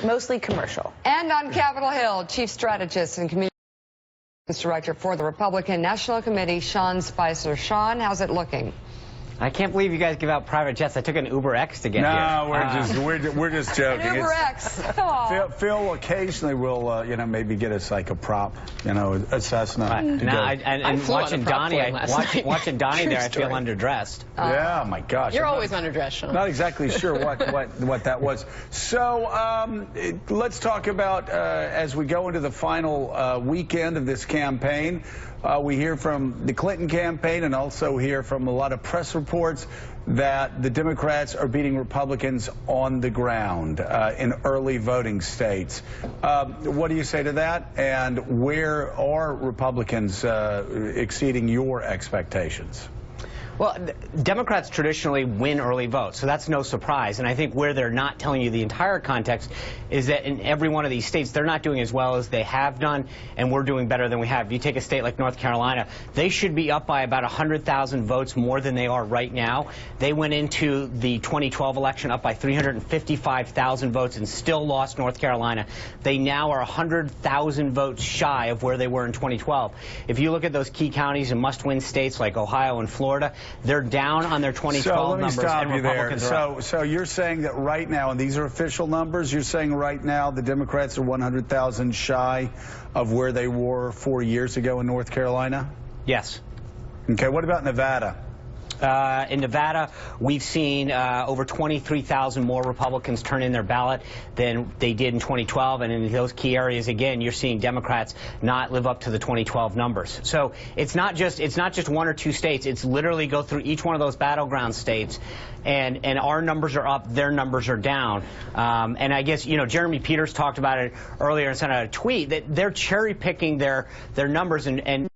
mostly commercial. And on Capitol Hill, Chief Strategist and Communications Director for the Republican National Committee, Sean Spicer. Sean, how's it looking? I can't believe you guys give out private jets. I took an Uber X to get here. No, we're just joking. An Uber X. Phil occasionally will, maybe get us like a prop, a Cessna. And watching Donnie, watching Donnie there, I feel underdressed. Yeah, my gosh. You're always underdressed, Sean. Not exactly sure what that was. So let's talk about as we go into the final weekend of this campaign. We hear from the Clinton campaign and also hear from a lot of press reports that the Democrats are beating Republicans on the ground in early voting states. What do you say to that? And where are Republicans exceeding your expectations? Well, Democrats traditionally win early votes, so that's no surprise. And I think where they're not telling you the entire context is that in every one of these states, they're not doing as well as they have done, and we're doing better than we have. If you take a state like North Carolina, they should be up by about 100,000 votes more than they are right now. They went into the 2012 election up by 355,000 votes and still lost North Carolina. They now are 100,000 votes shy of where they were in 2012. If you look at those key counties and must-win states like Ohio and Florida, they're down on their 2012 numbers. So let me stop you there. There. So you're saying that right now, and these are official numbers, you're saying right now the Democrats are 100,000 shy of where they were 4 years ago in North Carolina? Yes. Okay, what about Nevada? In Nevada, we've seen over 23,000 more Republicans turn in their ballot than they did in 2012. And in those key areas, again, you're seeing Democrats not live up to the 2012 numbers. So it's not just one or two states. It's literally go through each one of those battleground states. And our numbers are up, their numbers are down. And I guess, Jeremy Peters talked about it earlier and sent out a tweet that they're cherry picking their numbers and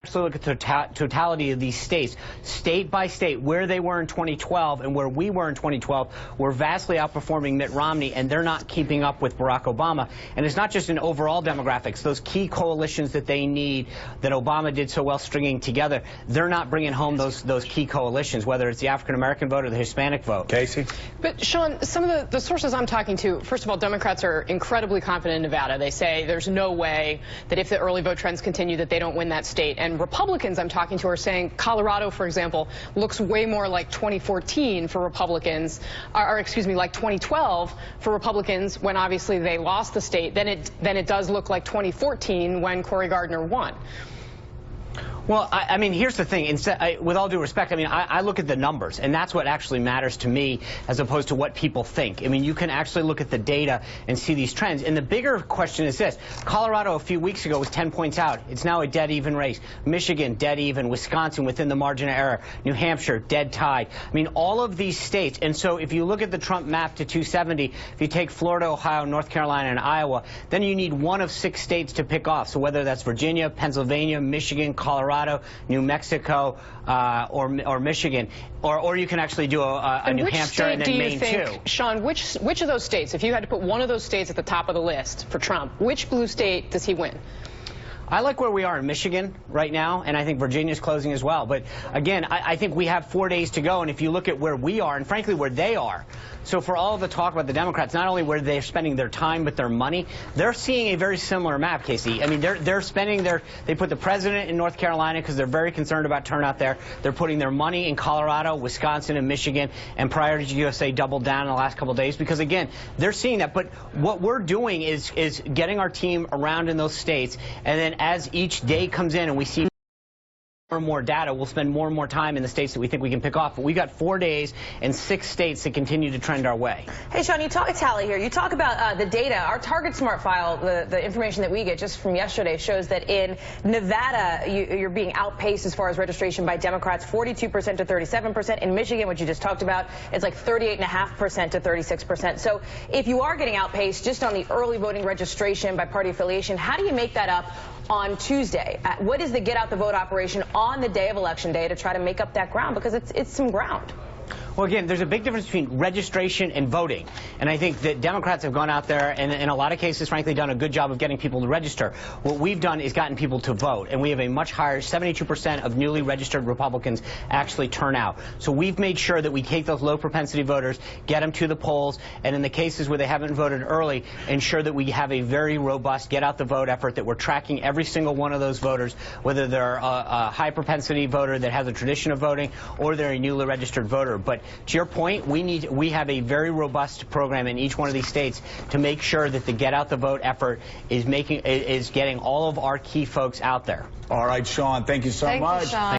so look at the totality of these states, state by state, where they were in 2012 and where we were in 2012, we're vastly outperforming Mitt Romney, and they're not keeping up with Barack Obama. And it's not just in overall demographics. Those key coalitions that they need, that Obama did so well stringing together, they're not bringing home those key coalitions, whether it's the African-American vote or the Hispanic vote. Casey? But, Sean, some of the sources I'm talking to, first of all, Democrats are incredibly confident in Nevada. They say there's no way that if the early vote trends continue that they don't win that state. And Republicans I'm talking to are saying Colorado, for example, looks way more like 2014 for Republicans, or excuse me, like 2012 for Republicans when obviously they lost the state. Then it does look like 2014 when Cory Gardner won. Well, I mean, here's the thing. With all due respect, I look at the numbers, and that's what actually matters to me as opposed to what people think. I mean, you can actually look at the data and see these trends. And the bigger question is this. Colorado a few weeks ago was 10 points out. It's now a dead-even race. Michigan, dead even. Wisconsin, within the margin of error. New Hampshire, dead tied. I mean, all of these states. And so if you look at the Trump map to 270, if you take Florida, Ohio, North Carolina, and Iowa, then you need one of 6 states to pick off. So whether that's Virginia, Pennsylvania, Michigan, Colorado, New Mexico, or Michigan, or you can actually do a New Hampshire and then Maine too. Sean, which of those states, if you had to put one of those states at the top of the list for Trump, which blue state does he win? I like where we are in Michigan right now, and I think Virginia's closing as well. But again, I think we have 4 days to go, and if you look at where we are, and frankly where they are, so for all of the talk about the Democrats, not only where they're spending their time but their money, they're seeing a very similar map, Casey. I mean, they're spending they put the president in North Carolina because they're very concerned about turnout there. They're putting their money in Colorado, Wisconsin, and Michigan, and Priority USA doubled down in the last couple of days because, again, they're seeing that. But what we're doing is getting our team around in those states, and then as each day comes in and we see more and more data, we'll spend more and more time in the states that we think we can pick off. But we got 4 days and 6 states that continue to trend our way. Hey, Sean, you talk a tally here. You talk about the data. Our Target Smart file, the information that we get just from yesterday, shows that in Nevada, you're being outpaced as far as registration by Democrats, 42% to 37%. In Michigan, which you just talked about, it's like 38.5% to 36%. So if you are getting outpaced just on the early voting registration by party affiliation, how do you make that up on Tuesday? What is the get out the vote operation on the day of Election Day to try to make up that ground? Because it's some ground. Well, again, there's a big difference between registration and voting. And I think that Democrats have gone out there and in a lot of cases, frankly, done a good job of getting people to register. What we've done is gotten people to vote. And we have a much higher, 72% of newly registered Republicans actually turn out. So we've made sure that we take those low propensity voters, get them to the polls, and in the cases where they haven't voted early, ensure that we have a very robust get out the vote effort, that we're tracking every single one of those voters, whether they're a high propensity voter that has a tradition of voting or they're a newly registered voter. But to your point, we have a very robust program in each one of these states to make sure that the get out the vote effort is getting all of our key folks out there. All right, Sean, thank you so much. Thank you, Sean.